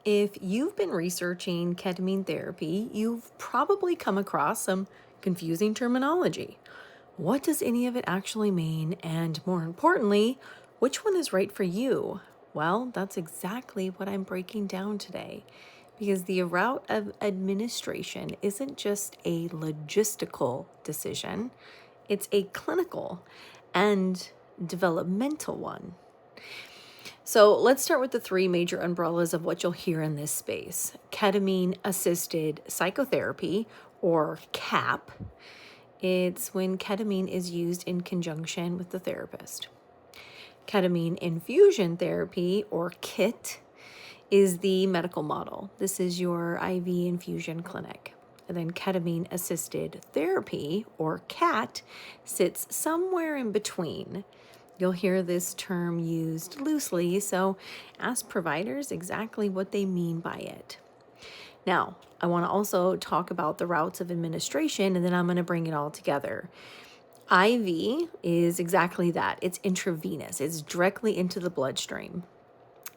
If you've been researching ketamine therapy, you've probably come across some confusing terminology. What does any of it actually mean? And more importantly, which one is right for you? Well, that's exactly what I'm breaking down today. Because the route of administration isn't just a logistical decision, it's a clinical and developmental one. So let's start with the three major umbrellas of what you'll hear in this space: ketamine assisted psychotherapy, or CAP. It's when ketamine is used in conjunction with the therapist. Ketamine infusion therapy, or KIT, is the medical model. This is your IV infusion clinic. And then ketamine assisted therapy, or CAT, sits somewhere in between. You'll hear this term used loosely, so ask providers exactly what they mean by it. Now, I want to also talk about the routes of administration, and then I'm going to bring it all together. IV is exactly that. It's intravenous. It's directly into the bloodstream.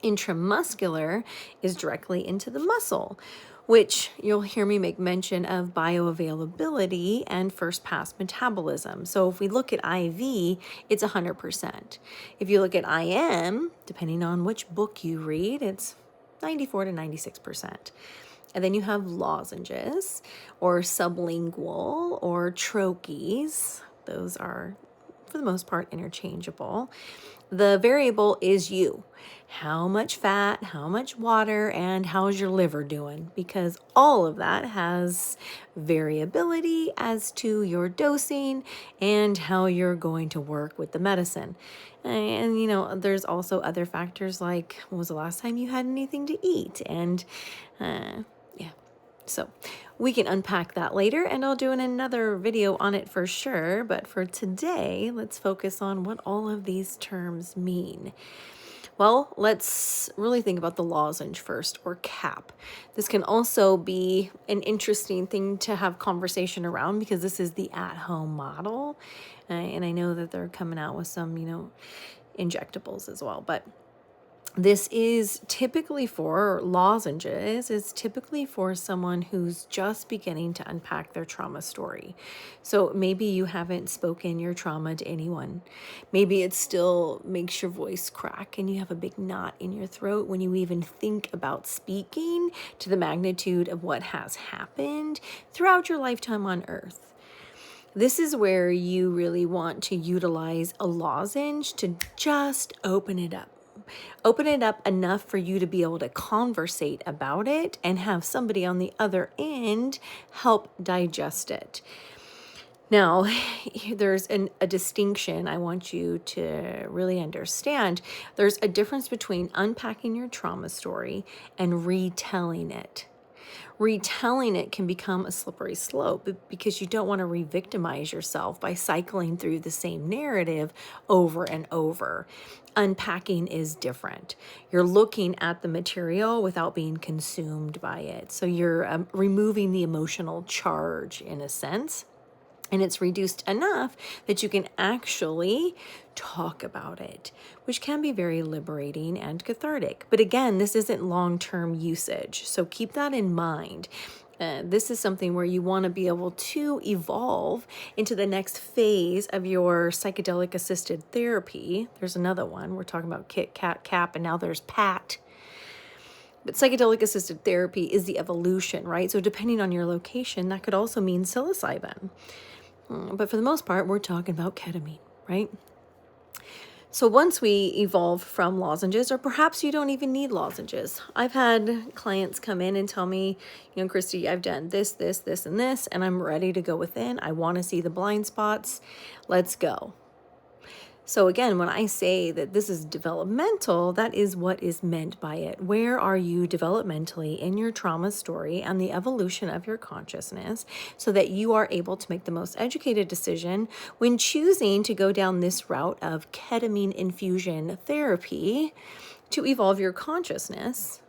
Intramuscular is directly into the muscle, which you'll hear me make mention of bioavailability and first pass metabolism. So if we look at IV, it's 100%. If you look at IM, depending on which book you read, it's 94 to 96%. And then you have lozenges or sublingual or troches. Those are, for the most part, interchangeable. The variable is you. How much fat, how much water, and how's your liver doing? Because all of that has variability as to your dosing and how you're going to work with the medicine. And, there's also other factors like, when was the last time you had anything to eat? And, yeah. So we can unpack that later, and I'll do another video on it for sure. But for today, let's focus on what all of these terms mean. Well, let's really think about the lozenge first, or CAP. This can also be an interesting thing to have conversation around because this is the at-home model. And I know that they're coming out with some, injectables as well. But this is typically for lozenges, is typically for someone who's just beginning to unpack their trauma story. So maybe you haven't spoken your trauma to anyone. Maybe it still makes your voice crack and you have a big knot in your throat when you even think about speaking to the magnitude of what has happened throughout your lifetime on Earth. This is where you really want to utilize a lozenge to just open it up. Open it up enough for you to be able to conversate about it and have somebody on the other end help digest it. Now, there's a distinction I want you to really understand. There's a difference between unpacking your trauma story and retelling it. Retelling it can become a slippery slope because you don't want to re-victimize yourself by cycling through the same narrative over and over. Unpacking is different. You're looking at the material without being consumed by it. So you're removing the emotional charge in a sense. And it's reduced enough that you can actually talk about it, which can be very liberating and cathartic. But again, this isn't long-term usage, so keep that in mind. This is something where you want to be able to evolve into the next phase of your psychedelic assisted therapy. There's another one. We're talking about KIT, CAT, CAP, and now there's PAT. But psychedelic assisted therapy is the evolution, right? So depending on your location, that could also mean psilocybin. But for the most part, we're talking about ketamine, right? So once we evolve from lozenges, or perhaps you don't even need lozenges. I've had clients come in and tell me, Christi, I've done this, this, this, and this, and I'm ready to go within. I want to see the blind spots. Let's go. So again, when I say that this is developmental, that is what is meant by it. Where are you developmentally in your trauma story and the evolution of your consciousness so that you are able to make the most educated decision when choosing to go down this route of ketamine infusion therapy to evolve your consciousness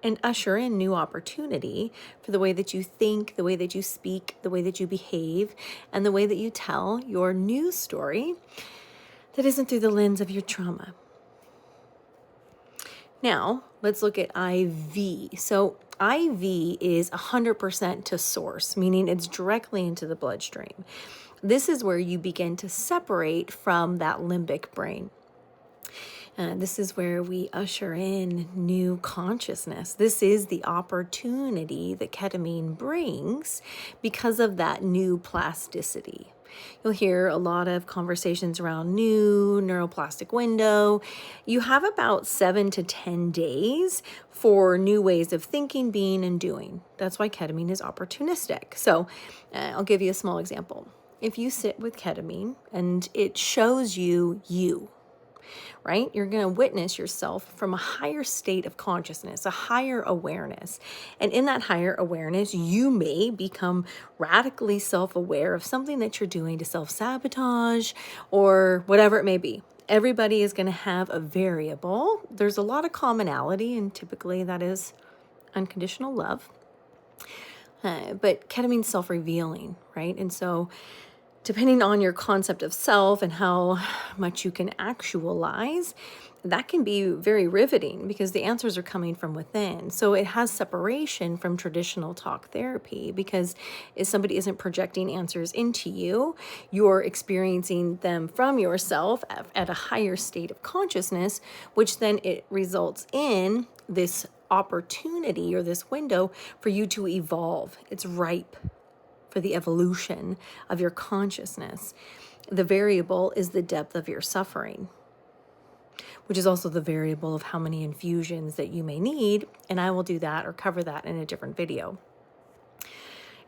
and usher in new opportunity for the way that you think, the way that you speak, the way that you behave, and the way that you tell your new story that isn't through the lens of your trauma. Now, let's look at IV. So IV is 100% to source, meaning it's directly into the bloodstream. This is where you begin to separate from that limbic brain. This is where we usher in new consciousness. This is the opportunity that ketamine brings because of that new plasticity. You'll hear a lot of conversations around new neuroplastic window. You have about 7 to 10 days for new ways of thinking, being, and doing. That's why ketamine is opportunistic. So I'll give you a small example. If you sit with ketamine and it shows you, right? You're going to witness yourself from a higher state of consciousness, a higher awareness. And in that higher awareness, you may become radically self-aware of something that you're doing to self-sabotage or whatever it may be. Everybody is going to have a variable. There's a lot of commonality, and typically that is unconditional love. But ketamine's self-revealing, right? And so depending on your concept of self and how much you can actualize, that can be very riveting because the answers are coming from within. So it has separation from traditional talk therapy because if somebody isn't projecting answers into you, you're experiencing them from yourself at a higher state of consciousness, which then it results in this opportunity or this window for you to evolve. It's ripe for the evolution of your consciousness. The variable is the depth of your suffering, which is also the variable of how many infusions that you may need. And I will do that or cover that in a different video.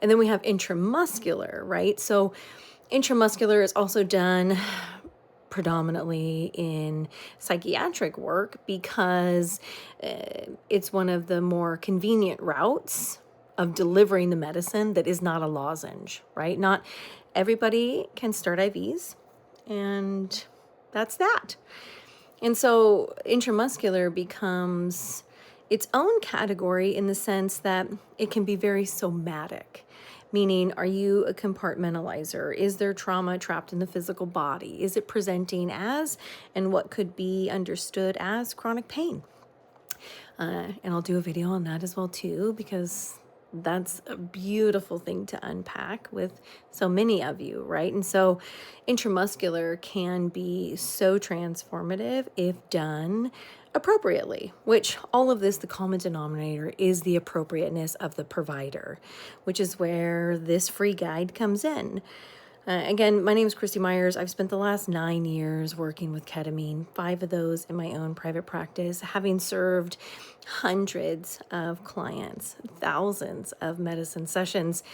And then we have intramuscular, right? So intramuscular is also done predominantly in psychiatric work because it's one of the more convenient routes of delivering the medicine that is not a lozenge, right? Not everybody can start IVs, and that's that. And so intramuscular becomes its own category in the sense that it can be very somatic. Meaning, are you a compartmentalizer? Is there trauma trapped in the physical body? Is it presenting as, and what could be understood as, chronic pain? And I'll do a video on that as well too, because that's a beautiful thing to unpack with so many of you, right? And so intramuscular can be so transformative if done appropriately, which all of this, the common denominator is the appropriateness of the provider, which is where this free guide comes in. Again, my name is Christi Myers. I've spent the last 9 years working with ketamine, 5 of those in my own private practice, having served hundreds of clients, thousands of medicine sessions.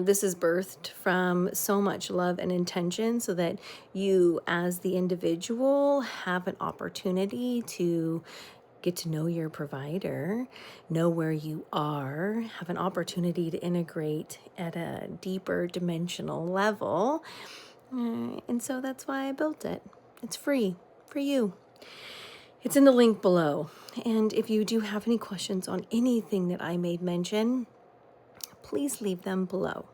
This is birthed from so much love and intention so that you as the individual have an opportunity to get to know your provider, know where you are, have an opportunity to integrate at a deeper dimensional level. And so that's why I built it. It's free for you. It's in the link below. And if you do have any questions on anything that I made mention, please leave them below.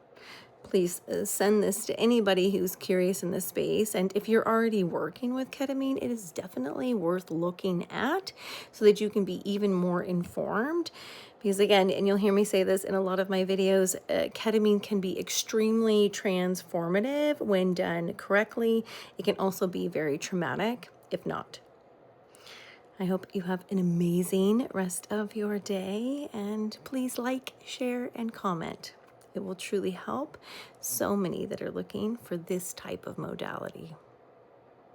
Please send this to anybody who's curious in this space. And if you're already working with ketamine, it is definitely worth looking at so that you can be even more informed. Because again, and you'll hear me say this in a lot of my videos, ketamine can be extremely transformative when done correctly. It can also be very traumatic if not. I hope you have an amazing rest of your day, and please like, share, and comment. It will truly help so many that are looking for this type of modality.